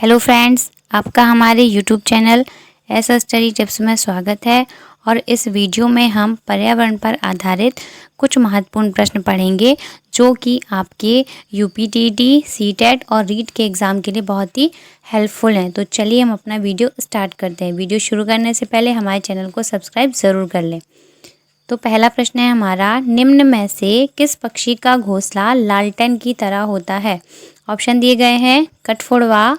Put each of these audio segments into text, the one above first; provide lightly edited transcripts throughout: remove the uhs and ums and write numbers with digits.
Hello friends, आपका हमारे YouTube channel ऐसा स्टडी टिप्स में स्वागत है। और इस वीडियो में हम पर्यावरण पर आधारित कुछ महत्वपूर्ण प्रश्न पढ़ेंगे जो कि आपके यूपीटीटी, सीटेट और रीट के एग्ज़ाम के लिए बहुत ही हेल्पफुल हैं। तो चलिए हम अपना वीडियो स्टार्ट करते हैं। वीडियो शुरू करने से पहले हमारे चैनल को सब्सक्राइब ज़रूर कर लें। तो पहला प्रश्न है हमारा, निम्न में से किस पक्षी का घोंसला लालटेन की तरह होता है? ऑप्शन दिए गए हैं कठफोड़वा,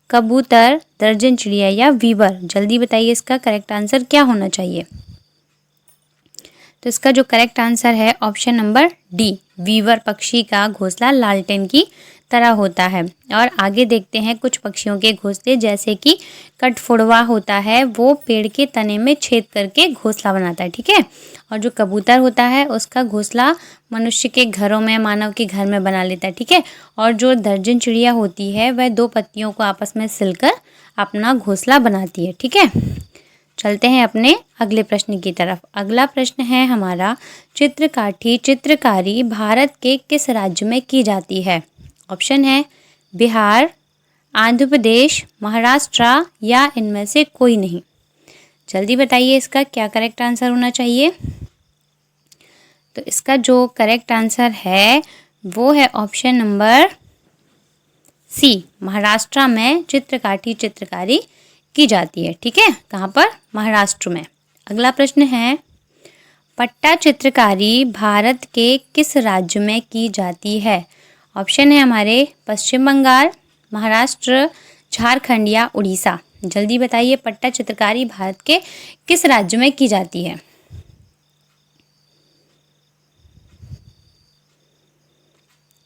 कबूतर, दर्जन चिड़िया या वीवर। जल्दी बताइए इसका करेक्ट आंसर क्या होना चाहिए। तो इसका जो करेक्ट आंसर है ऑप्शन नंबर डी, वीवर पक्षी का घोंसला लालटेन की तरह होता है। और आगे देखते हैं कुछ पक्षियों के घोंसले, जैसे कि कठफोड़वा होता है वो पेड़ के तने में छेद करके घोंसला बनाता है, ठीक है। और जो कबूतर होता है उसका घोंसला मनुष्य के घरों में, मानव के घर में बना लेता है, ठीक है। और जो दर्जन चिड़िया होती है वह दो पत्तियों को आपस में सिलकर अपना घोंसला बनाती है, ठीक है। चलते हैं अपने अगले प्रश्न की तरफ। अगला प्रश्न है हमारा, चित्रकारी भारत के किस राज्य में की जाती है? ऑप्शन है बिहार, आंध्र प्रदेश, महाराष्ट्र या इनमें से कोई नहीं। जल्दी बताइए इसका क्या करेक्ट आंसर होना चाहिए। तो इसका जो करेक्ट आंसर है वो है ऑप्शन नंबर सी, महाराष्ट्र में चित्रकारी की जाती है, ठीक है। कहाँ पर? महाराष्ट्र में। अगला प्रश्न है, पट्टा चित्रकारी भारत के किस राज्य में की जाती है? ऑप्शन है हमारे पश्चिम बंगाल, महाराष्ट्र, झारखंड या उड़ीसा। जल्दी बताइए पट्टा चित्रकारी भारत के किस राज्य में की जाती है।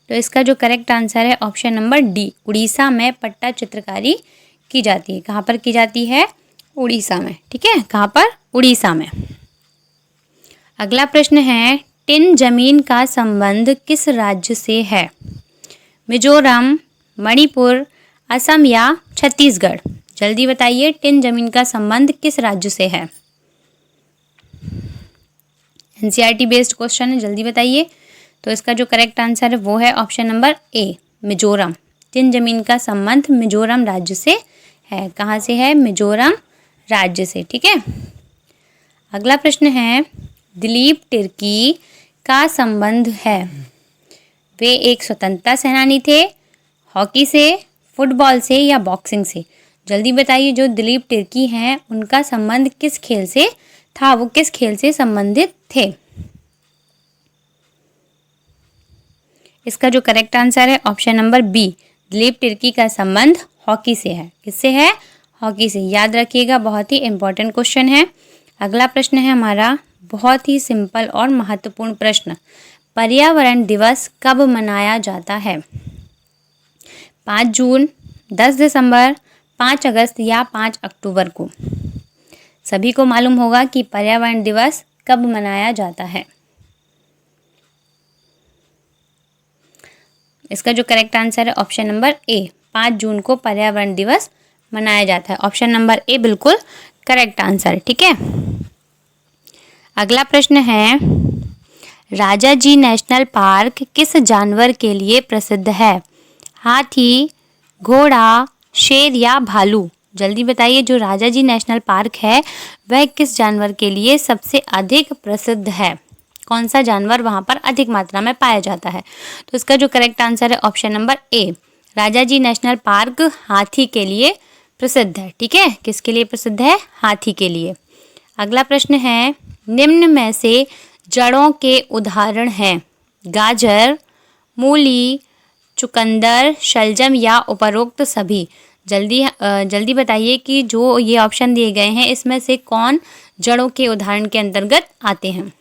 तो इसका जो करेक्ट आंसर है ऑप्शन नंबर डी, उड़ीसा में पट्टा चित्रकारी की जाती है। कहाँ पर की जाती है? उड़ीसा में, ठीक है। कहाँ पर? उड़ीसा में। अगला प्रश्न है, टिन जमीन का संबंध किस राज्य से है? मिजोरम, मणिपुर, असम या छत्तीसगढ़। जल्दी बताइए टिन जमीन का संबंध किस राज्य से है। एनसीईआरटी बेस्ड क्वेश्चन है, जल्दी बताइए। तो इसका जो करेक्ट आंसर है वो है option number A, Mizoram. Tin जमीन का संबंध मिजोरम राज्य से है। कहाँ से है? मिजोरम राज्य से, ठीक है। अगला प्रश्न है, दिलीप तिर्की का संबंध है, वे एक स्वतंत्रता सेनानी थे, हॉकी से, फुटबॉल से या बॉक्सिंग से। जल्दी बताइए जो दिलीप तिर्की हैं उनका संबंध किस खेल से था, वो किस खेल से संबंधित थे। इसका जो करेक्ट आंसर है option number B, Dilip Tirkey का संबंध हॉकी से है। किससे है? हॉकी से। याद रखिएगा, बहुत ही इंपॉर्टेंट क्वेश्चन है। अगला प्रश्न है हमारा, बहुत ही सिंपल और महत्वपूर्ण प्रश्न, पर्यावरण दिवस कब मनाया जाता है? 5 जून, 10 दिसंबर, 5 अगस्त या 5 अक्टूबर को। सभी को मालूम होगा कि पर्यावरण दिवस कब मनाया जाता है। इसका जो करेक्ट आंसर है ऑप्शन नंबर ए, 5 जून को पर्यावरण दिवस मनाया जाता है। ऑप्शन नंबर ए बिल्कुल करेक्ट आंसर, ठीक है। अगला प्रश्न है, राजाजी नेशनल पार्क किस जानवर के लिए प्रसिद्ध है? हाथी, घोड़ा, शेर या भालू। जल्दी बताइए जो राजाजी नेशनल पार्क है वह किस जानवर के लिए सबसे अधिक प्रसिद्ध है? कौन सा जानवर वहाँ पर अधिक मात्रा में पाया जाता है? तो इसका जो करेक्ट आंसर है option number A, Rajaji national park हाथी के लिए प्रसिद्ध है, ठीक है। किसके लिए प्रसिद्ध है? हाथी के लिए। अगला प्रश्न है, निम्न में से जड़ों के उदाहरण हैं, गाजर, मूली, चुकंदर, शलजम या उपरोक्त सभी। जल्दी बताइए कि जो ये ऑप्शन दिए गए हैं इसमें से कौन जड़ों के उदाहरण के अंतर्गत आते हैं।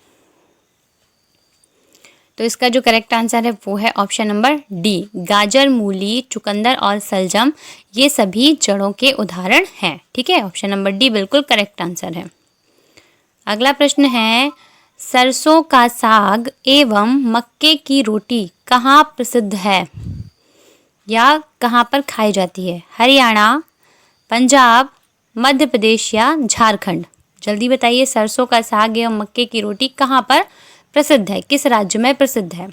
तो इसका जो करेक्ट आंसर है वो है ऑप्शन नंबर डी, गाजर, मूली, चुकंदर और सलजम ये सभी जड़ों के उदाहरण हैं, ठीक है। ऑप्शन नंबर डी बिल्कुल करेक्ट आंसर है। अगला प्रश्न है, सरसों का साग एवं मक्के की रोटी कहाँ प्रसिद्ध है या कहाँ पर खाई जाती है? हरियाणा, पंजाब, मध्य प्रदेश या झारखंड। जल्दी बताइए सरसों का साग एवं मक्के की रोटी कहाँ पर प्रसिद्ध है, किस राज्य में प्रसिद्ध है।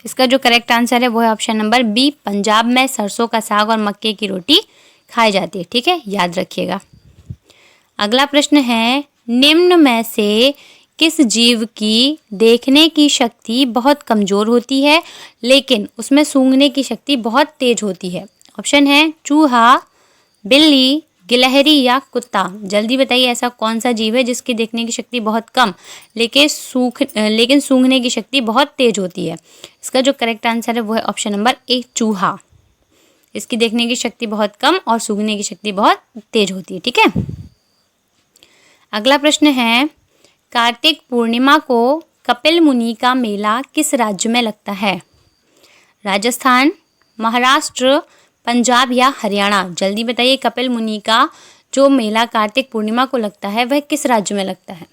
इसका जो करेक्ट आंसर है वो है ऑप्शन नंबर बी, पंजाब में सरसों का साग और मक्के की रोटी खाई जाती है। ठीक है, याद रखिएगा। अगला प्रश्न है, निम्न में से किस जीव की देखने की शक्ति बहुत कमजोर होती है लेकिन उसमें सूंघने की शक्ति बहुत तेज होती है? ऑप्शन है चूहा, बिल्ली, गिलहरी या कुत्ता। जल्दी बताइए, ऐसा कौन सा जीव है जिसकी देखने की शक्ति बहुत कम लेकिन सूंघने की शक्ति बहुत तेज होती है? इसका जो करेक्ट आंसर है वो है ऑप्शन नंबर ए, चूहा। इसकी देखने की शक्ति बहुत कम और सूंघने की शक्ति बहुत तेज होती है। ठीक है। अगला प्रश्न है, कार्तिक पूर्णिमा को कपिल मुनि का मेला किस राज्य में लगता है? राजस्थान, महाराष्ट्र, पंजाब या हरियाणा। जल्दी बताइए, कपिल मुनि का जो मेला कार्तिक पूर्णिमा को लगता है वह किस राज्य में लगता है?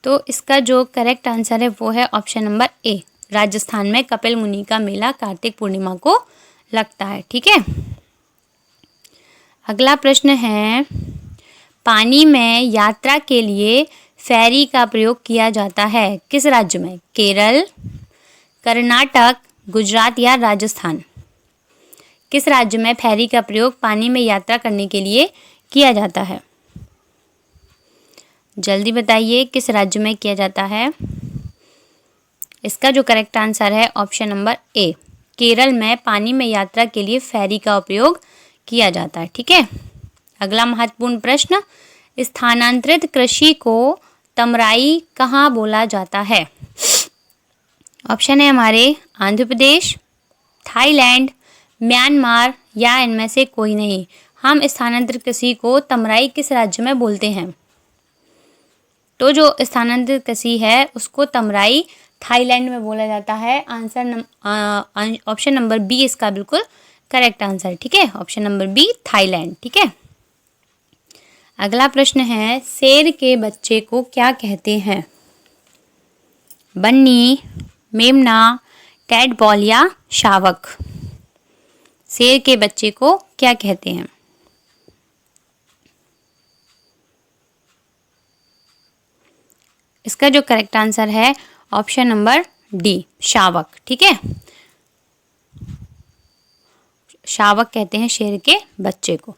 तो इसका जो करेक्ट आंसर है वो है ऑप्शन नंबर ए, राजस्थान में कपिल मुनि का मेला कार्तिक पूर्णिमा को लगता है। ठीक है। अगला प्रश्न है, पानी में यात्रा के लिए फेरी का प्रयोग किया जाता है किस राज्य में? केरल, कर्नाटक, गुजरात या राजस्थान। किस राज्य में फेरी का प्रयोग पानी में यात्रा करने के लिए किया जाता है? जल्दी बताइए, किस राज्य में किया जाता है? इसका जो करेक्ट आंसर है ऑप्शन नंबर ए, केरल में पानी में यात्रा के लिए फेरी का उपयोग किया जाता है। ठीक है। अगला महत्वपूर्ण प्रश्न, स्थानांतरित कृषि को तमराई कहाँ बोला जाता है? ऑप्शन है हमारे आंध्र प्रदेश, थाईलैंड, म्यांमार या इनमें से कोई नहीं। हम स्थानांतरित कृषि को तमराई किस राज्य में बोलते हैं? तो जो स्थानांतरित कृषि है उसको तमराई थाईलैंड में बोला जाता है। ऑप्शन नंबर बी इसका बिल्कुल करेक्ट आंसर। ठीक है, ऑप्शन नंबर बी, थाईलैंड। ठीक है। अगला प्रश्न है, शेर के बच्चे को क्या कहते हैं? बन्नी, मेमना, टैडपॉल या शावक। शेर के बच्चे को क्या कहते हैं? इसका जो करेक्ट आंसर है ऑप्शन नंबर डी, शावक। ठीक है, शावक कहते हैं शेर के बच्चे को।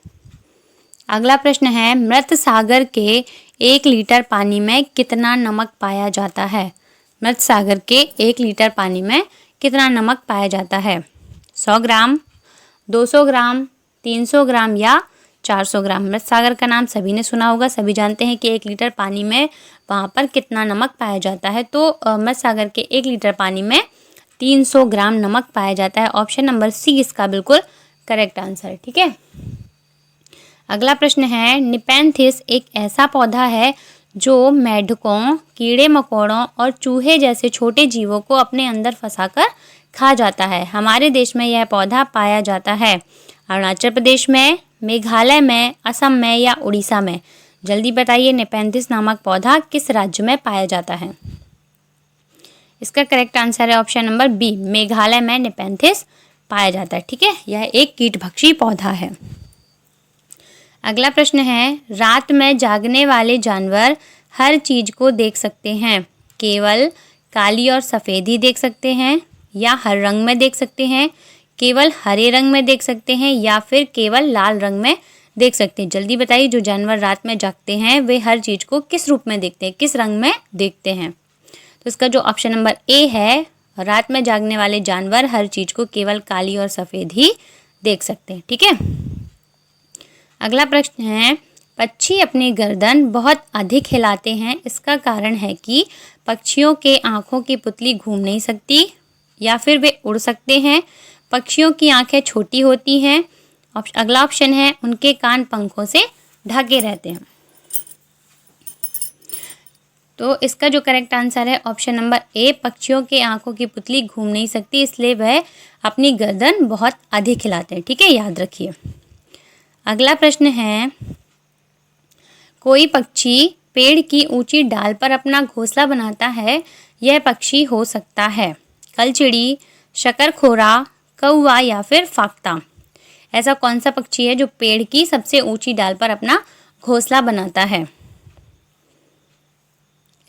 अगला प्रश्न है, मृत सागर के 1 लीटर पानी में कितना नमक पाया जाता है? मृत सागर के 1 लीटर पानी में कितना नमक पाया जाता है? 100 ग्राम, 200 ग्राम, 300 ग्राम या 400 ग्राम। मृत सागर का नाम सभी ने सुना होगा, सभी जानते हैं कि 1 लीटर पानी में वहाँ पर कितना नमक पाया जाता है। तो मृत सागर के 1 लीटर पानी में 300 ग्राम नमक पाया जाता है। ऑप्शन नंबर सी इसका बिल्कुल करेक्ट आंसर। ठीक है। अगला प्रश्न है, निपेंथिस एक ऐसा पौधा है जो मेढकों, कीड़े मकोड़ों और चूहे जैसे छोटे जीवों को अपने अंदर फंसाकर खा जाता है। हमारे देश में यह पौधा पाया जाता है अरुणाचल प्रदेश में, मेघालय में, असम में या उड़ीसा में। जल्दी बताइए, निपेंथिस नामक पौधा किस राज्य में पाया जाता है? इसका करेक्ट आंसर है ऑप्शन नंबर बी, मेघालय में निपेंथिस पाया जाता है। ठीक है, यह एक कीटभक्षी पौधा है। अगला प्रश्न है, रात में जागने वाले जानवर हर चीज को देख सकते हैं, केवल काली और सफ़ेद ही देख सकते हैं या हर रंग में देख सकते हैं, केवल हरे रंग में देख सकते हैं या फिर केवल लाल रंग में देख सकते हैं? जल्दी बताइए, जो जानवर रात में जागते हैं वे हर चीज़ को किस रूप में देखते हैं, किस रंग में देखते हैं? तो इसका जो ऑप्शन नंबर ए है, रात में जागने वाले जानवर हर चीज़ को केवल काली और सफ़ेद ही देख सकते हैं। ठीक है। अगला प्रश्न है, पक्षी अपनी गर्दन बहुत अधिक हिलाते हैं, इसका कारण है कि पक्षियों के आँखों की पुतली घूम नहीं सकती या फिर वे उड़ सकते हैं, पक्षियों की आँखें छोटी होती हैं। अगला ऑप्शन है, उनके कान पंखों से ढके रहते हैं। तो इसका जो करेक्ट आंसर है ऑप्शन नंबर ए, पक्षियों के आँखों की पुतली घूम नहीं सकती इसलिए वह अपनी गर्दन बहुत अधिक हिलाते हैं। ठीक है, याद रखिए। अगला प्रश्न है, कोई पक्षी पेड़ की ऊंची डाल पर अपना घोंसला बनाता है, यह पक्षी हो सकता है कलचिड़ी, शकरखोरा, कौवा या फिर फाख्ता। ऐसा कौन सा पक्षी है जो पेड़ की सबसे ऊंची डाल पर अपना घोंसला बनाता है?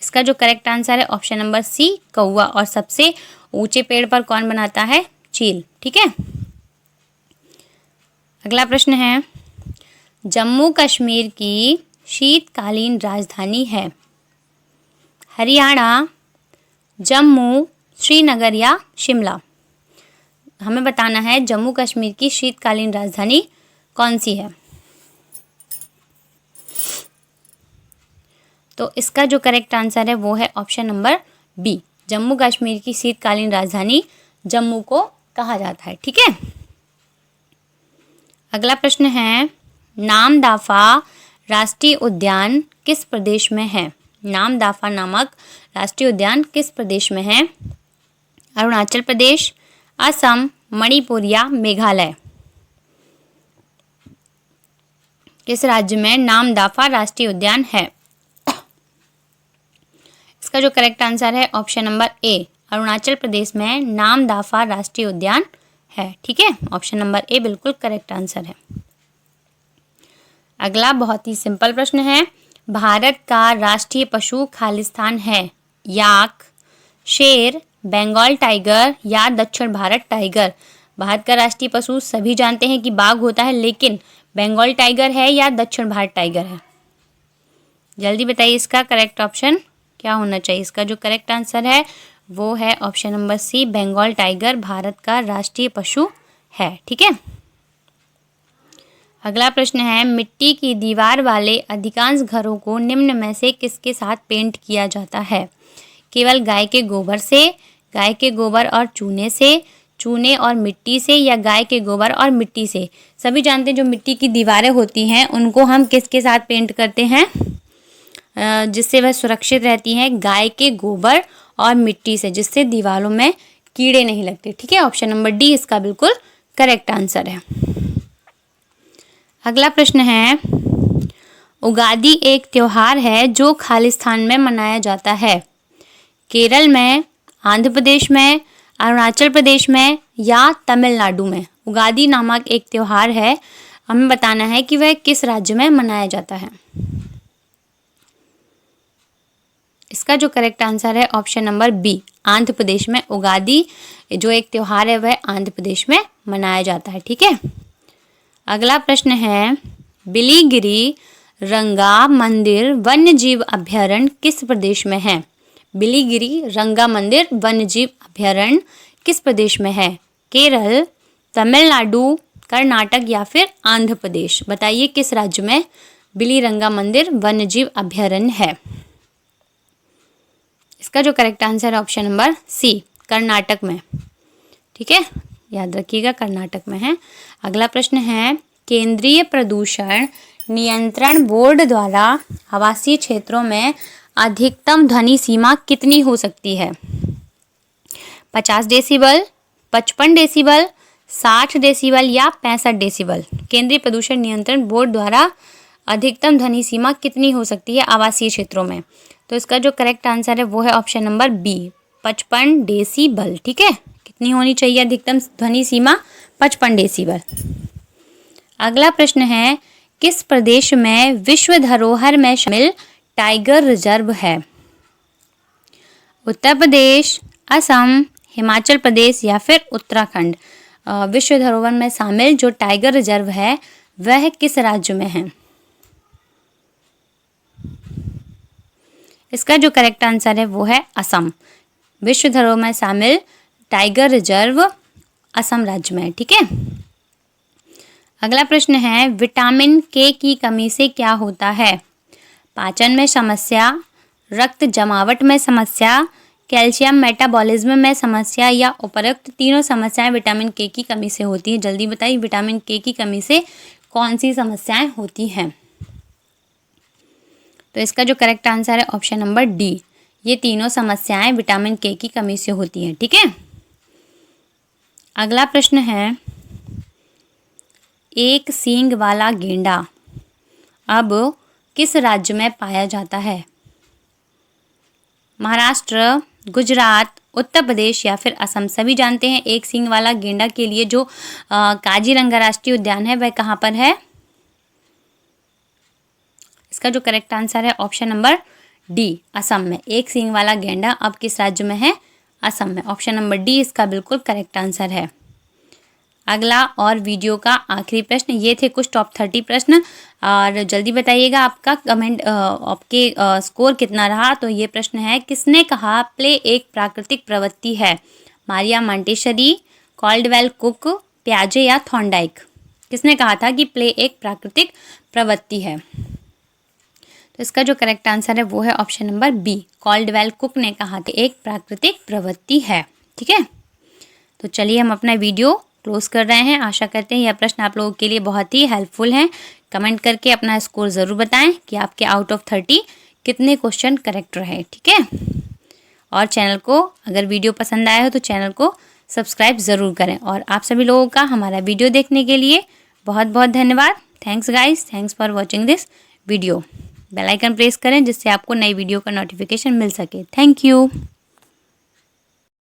इसका जो करेक्ट आंसर है ऑप्शन नंबर सी, कौवा। और सबसे ऊंचे पेड़ पर कौन बनाता है? चील। ठीक है, अगला प्रश्न है, जम्मू कश्मीर की शीतकालीन राजधानी है हरियाणा, जम्मू, श्रीनगर या शिमला? हमें बताना है जम्मू कश्मीर की शीतकालीन राजधानी कौन सी है। तो इसका जो करेक्ट आंसर है वो है option number B, Jammu Kashmir की शीतकालीन राजधानी जम्मू को कहा जाता है। ठीक है, अगला प्रश्न है, नामदाफा राष्ट्रीय उद्यान किस प्रदेश में है? नामदाफा नामक राष्ट्रीय उद्यान किस प्रदेश में है? अरुणाचल प्रदेश, असम, मणिपुर या मेघालय? किस राज्य में नामदाफा राष्ट्रीय उद्यान है? इसका जो करेक्ट आंसर है option number A, Arunachal Pradesh में नामदाफा राष्ट्रीय उद्यान है। ठीक है, ऑप्शन नंबर ए बिल्कुल करेक्ट आंसर है। अगला बहुत ही सिंपल प्रश्न है, भारत का राष्ट्रीय पशु खालिस्तान है याक, शेर, बंगाल टाइगर या दक्षिण भारत टाइगर? भारत का राष्ट्रीय पशु सभी जानते हैं कि बाघ होता है, लेकिन बंगाल टाइगर है या दक्षिण भारत टाइगर है? जल्दी बताइए, इसका करेक्ट ऑप्शन क्या होना चाहिए? इसका जो करेक्ट आंसर है वो है option number C, Bengal tiger Bharat का राष्ट्रीय पशु है। ठीक है, अगला प्रश्न है, मिट्टी की दीवार वाले अधिकांश घरों को निम्न में से किसके साथ पेंट किया जाता है? केवल गाय के गोबर से, गाय के गोबर और चूने से, चूने और मिट्टी से या गाय के गोबर और मिट्टी से? सभी जानते हैं जो मिट्टी की दीवारें होती हैं उनको हम किसके साथ पेंट करते हैं जिससे वह सुरक्षित रहती हैं? गाय के गोबर और मिट्टी से, जिससे दीवारों में कीड़े नहीं लगते। ठीक है, ऑप्शन नंबर डी इसका बिल्कुल करेक्ट आंसर है। अगला प्रश्न है, उगादि एक त्योहार है जो खालिस्तान में मनाया जाता है। केरल में, आंध्र प्रदेश में, अरुणाचल प्रदेश में या तमिलनाडु में? उगादि नामक एक त्योहार है, हमें बताना है कि वह किस राज्य में मनाया जाता है। इसका जो करेक्ट आंसर है option number B, Andhra Pradesh में उगादि जो एक त्योहार है वह आंध्र प्रदेश में मनाया जाता है। ठीक है, अगला प्रश्न है, बिलीगिरी रंगा मंदिर वन्यजीव अभयारण्य किस प्रदेश में है? बिलीगिरी रंगा मंदिर वन्यजीव अभयारण्य किस प्रदेश में है? केरल, तमिलनाडु, कर्नाटक या फिर आंध्र प्रदेश? बताइए किस राज्य में बिलीरंगा मंदिर वन्यजीव अभयारण्य है। इसका जो करेक्ट आंसर है ऑप्शन नंबर सी, कर्नाटक में। ठीक है, याद रखिएगा कर्नाटक में है। अगला प्रश्न है, केंद्रीय प्रदूषण नियंत्रण बोर्ड द्वारा आवासीय क्षेत्रों में अधिकतम ध्वनि सीमा कितनी हो सकती है? 50 डेसिबल, 55 डेसिबल, 60 डेसिबल या 65 डेसिबल? केंद्रीय प्रदूषण नियंत्रण बोर्ड द्वारा अधिकतम ध्वनि सीमा कितनी हो सकती है आवासीय क्षेत्रों में? तो इसका जो करेक्ट आंसर है वो है ऑप्शन नंबर बी, 55 डेसिबल। ठीक है, कितनी होनी चाहिए अधिकतम ध्वनि सीमा? 55 डेसिबल। अगला प्रश्न है, किस प्रदेश में विश्व धरोहर में शामिल टाइगर रिजर्व है? उत्तर प्रदेश, असम, हिमाचल प्रदेश या फिर उत्तराखंड? विश्व धरोहर में शामिल जो टाइगर रिजर्व है वह किस राज्य में है? इसका जो करेक्ट आंसर है वो है असम। विश्व धरोहर में शामिल टाइगर रिजर्व असम राज्य में है। ठीक है, अगला प्रश्न है, विटामिन के की कमी से क्या होता है? पाचन में समस्या, रक्त जमावट में समस्या, कैल्शियम मेटाबॉलिज्म में समस्या या उपरोक्त तीनों समस्याएं विटामिन के की कमी से होती है। जल्दी बताइए विटामिन के की कमी से कौन सी समस्याएं होती हैं? तो इसका जो करेक्ट आंसर है ऑप्शन नंबर डी, ये तीनों समस्याएं विटामिन के की कमी से होती हैं। ठीक है, अगला प्रश्न है, एक सींग वाला गेंडा अब किस राज्य में पाया जाता है? महाराष्ट्र, गुजरात, उत्तर प्रदेश या फिर असम? सभी जानते हैं एक सींग वाला गेंडा के लिए जो काजीरंगा राष्ट्रीय उद्यान है वह कहाँ पर है? इसका जो करेक्ट आंसर है ऑप्शन नंबर डी, असम में। एक सींग वाला गैंडा अब किस राज्य में है? असम में। ऑप्शन नंबर डी इसका बिल्कुल करेक्ट आंसर है। अगला और वीडियो का आखिरी प्रश्न, ये थे कुछ टॉप 30 प्रश्न और जल्दी बताइएगा आपका कमेंट आपके स्कोर कितना रहा। तो ये प्रश्न है, किसने कहा प्ले एक प्राकृतिक प्रवृत्ति है? मारिया मॉन्टेसरी, कॉल्डवेल कुक, पियाजे या थॉर्नडाइक? किसने कहा था कि प्ले एक प्राकृतिक प्रवृत्ति है? तो इसका जो करेक्ट आंसर है वो है option number B, Caldwell Cook ने कहा था एक प्राकृतिक प्रवृत्ति है। ठीक है, तो चलिए हम अपना वीडियो क्लोज कर रहे हैं। आशा करते हैं यह प्रश्न आप लोगों के लिए बहुत ही हेल्पफुल हैं। कमेंट करके अपना स्कोर ज़रूर बताएं कि आपके आउट ऑफ 30 कितने क्वेश्चन करेक्ट रहे। ठीक है, और चैनल को, अगर वीडियो पसंद आया हो तो चैनल को सब्सक्राइब ज़रूर करें। और आप सभी लोगों का हमारा वीडियो देखने के लिए बहुत बहुत धन्यवाद। Thanks guys, thanks for watching this video. Bell icon press करें जिससे आपको नई वीडियो का नोटिफिकेशन मिल सके। Thank you.